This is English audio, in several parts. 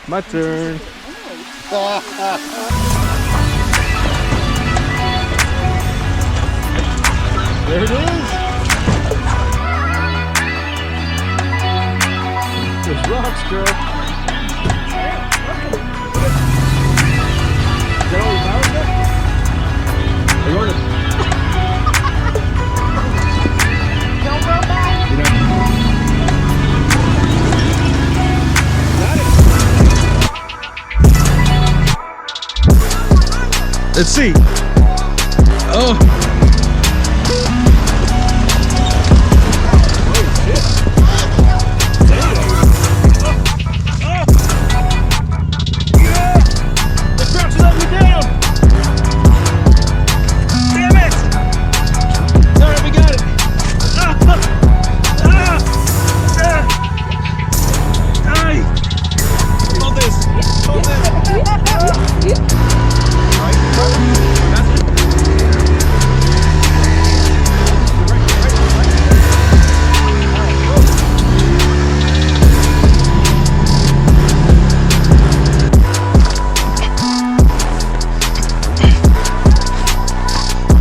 My turn. There it is. There's rocks, girl. Is that all we found yet? Are you on it? Don't go back. You know. Got it. Let's see. Oh.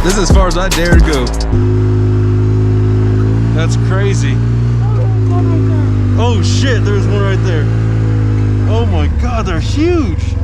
This is as far as I dare to go. That's crazy. Oh shit, there's one right there. Oh my god, they're huge.